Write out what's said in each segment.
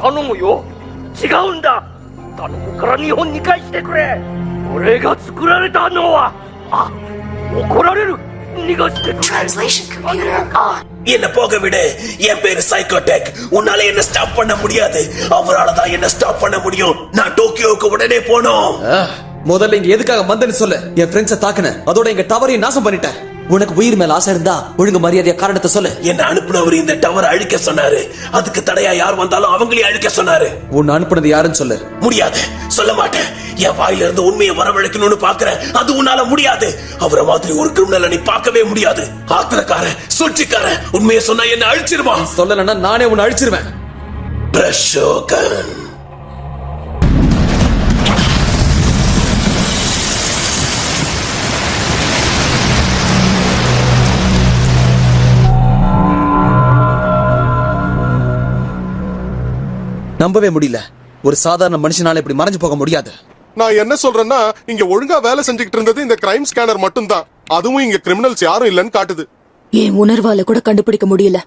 頼むよ。違うんだ。頼むから日本に返してくれ。俺が作られたのは、怒られる。逃がしてくれ。Translation computer on. என்ன போக விடு. என் பேரு சைக்கோடெக். உன்னால என்ன ஸ்டாப் பண்ண முடியாது. அவரால தான் என்ன ஸ்டாப் பண்ண முடியும். நான் டோக்கியோவுக்கு உடனே போனோம். முதல்ல இங்க எதுக்காக வந்தேன்னு சொல்லு. என் ஃப்ரெண்ட்ஸை தாக்குன, அதோட எங்க டவரையும் நாசம் பண்ணிட்டேன். உனக்கு உயிர் மேல ஆசை இருந்தா ஒழுங்கு மரியாதையா காரணத்தை சொல்லு. என்ன அனுப்புனவர் இந்த டவர் அழிக்க சொன்னாரு. அதுக்கு தடையா யார் வந்தாலும் அவங்களையும் அழிக்க சொன்னாரு. உன்னை அனுப்புனது யாருன்னு சொல்லு. முடியாது, சொல்ல மாட்டேன். என் வாயில இருந்து உண்மையை வரவழைக்கணும்னு பாக்குறேன். அது உன்னால முடியாது. அவரை மாதிரி ஒரு கிரிமினலை நீ பார்க்கவே முடியாது. ஆத்திரக்காரன், சூழ்ச்சிக்காரன். உண்மையை சொன்னா என்ன அழிச்சிருவான். சொல்லலன்னா நானே உன்னை அழிச்சிருவேன். பிரஷோகன். நம்பவே முடியல. ஒரு சாதாரண மனுஷனால இப்படி மறைஞ்சு போக முடியாது. நான் என்ன சொல்றேன்னா, இங்க ஒழுங்கா வேலை செஞ்சுக்கிட்டு இருந்தது இந்த கிரைம் ஸ்கேனர் மட்டும்தான். அதுவும் இங்க கிரிமினல்ஸ் யாரும் இல்லன்னு காட்டுது. என் உணர்வால கூட கண்டுபிடிக்க முடியல.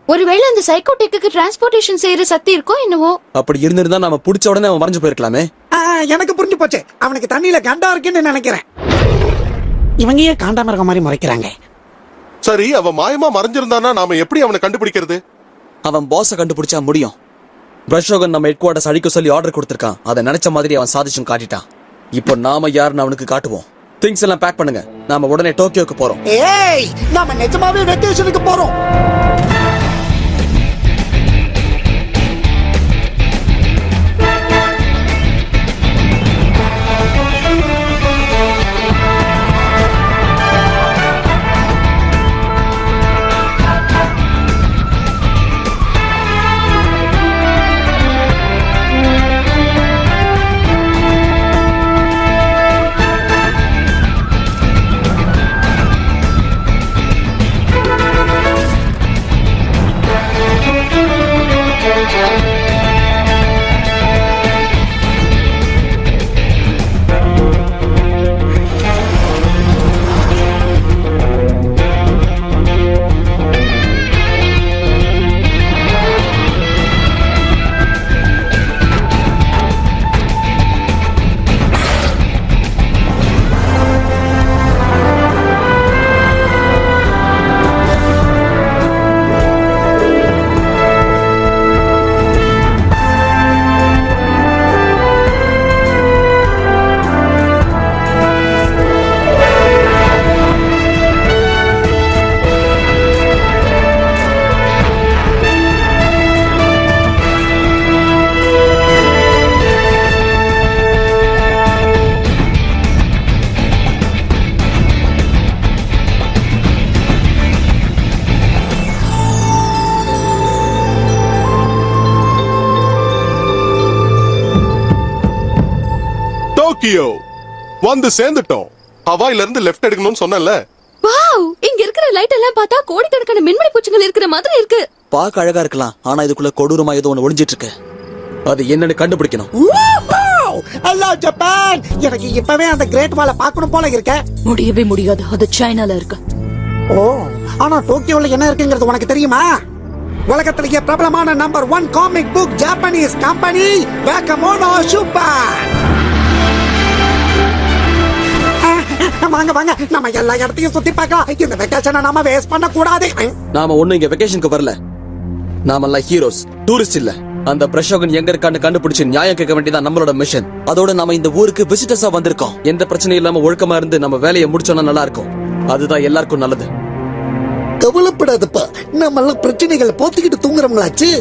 ஒருவேளை அந்த சைக்கோடெக்கு டிரான்ஸ்போர்டேஷன் செய்யற சக்தி இருக்கோ என்னவோ. அப்படி இருந்திருந்தா நாம புடிச்ச உடனே அவன் மறைஞ்சு போயிருக்கலாமே. எனக்கு புரிஞ்சு போச்சு. அவனுக்கு தண்ணியில கண்டா இருக்குன்னு நினைக்கிறேன். இவங்க ஏன் காண்டாம இருக்க மாதிரி மறைக்கிறாங்க? சரி, அவன் மாயமா மறைஞ்சிருந்தானா நாம எப்படி அவனை கண்டுபிடிக்கிறது? அவன் பாஸ கண்டுபிடிச்சா முடியும். பிரஷோகன் நம்ம ஹெட் குவார்டர்ஸ் அழிக்க சொல்லி ஆர்டர் கொடுத்திருக்கான். அதை நினைச்ச மாதிரி அவன் சாதிச்சும் காட்டிட்டான். இப்போ நாம யாருன்னு அவனுக்கு காட்டுவோம். திங்ஸ் எல்லாம் பேக் பண்ணுங்க. நாம உடனே டோக்கியோக்கு போறோம். ஏய், நாம நிஜமாவே வெக்கேஷனுக்கு போறோம். டோக்கியோ வந்து சேர்ந்துட்டோம். ஹவாயில இருந்து லெஃப்ட் எடுக்கணும்னு சொன்னல. வாவ், இங்க இருக்கிற லைட் எல்லாம் பார்த்தா கோடிக்கணக்கான மின்மணி பூச்சிகள் இருக்கிற மாதிரி இருக்கு. பார்க்க அழகா இருக்கலாம், ஆனா இதுக்குள்ள கொடூரமா ஏதோ ஒண்ணு ஒளிஞ்சிட்டு இருக்கு. அது என்னன்னு கண்டுபிடிக்கணும். ஹலோ ஜப்பான், எனக்கு இப்பவே அந்த கிரேட் வாலை பார்க்கணும் போல இருக்க. முடியவே முடியாது, அது சைனால இருக்கு. ஓ, ஆனா டோக்கியோல என்ன இருக்குங்கிறது உனக்கு தெரியுமா? உலகத்திலேயே பிரபலமான number 1 comic book Japanese company பேக்கமோனோ சூப்பர். வாங்க வாங்க, நம்ம எல்லா இடத்தையும் சுத்தி பார்க்கலாம். இந்த வெக்கேஷனை நாம வேஸ்ட் பண்ண கூடாது. நாம ஒண்ணு இங்க வெக்கேஷனுக்கு வரல. நாம எல்லாம் ஹீரோஸ், டூரிஸ்ட் இல்ல. அந்த பிரஷோகன் எங்க இருக்கான்னு கண்டுபிடிச்சு நியாயம் கேட்க வேண்டியதான் நம்மளோட மிஷன். அதோட நாம இந்த ஊருக்கு விசிட்டர்ஸா வந்திருக்கோம். எந்த பிரச்சனையும் இல்லாம ஒழுக்கமா இருந்து நம்ம வேலையை முடிச்சோம்னா நல்லா இருக்கும். அதுதான் எல்லாருக்கும் நல்லது. கவலைப்படாதப்பா, நம்ம எல்லாம் பிரச்சனைகளை போத்திக்கிட்டு தூங்குறவங்களாச்சு.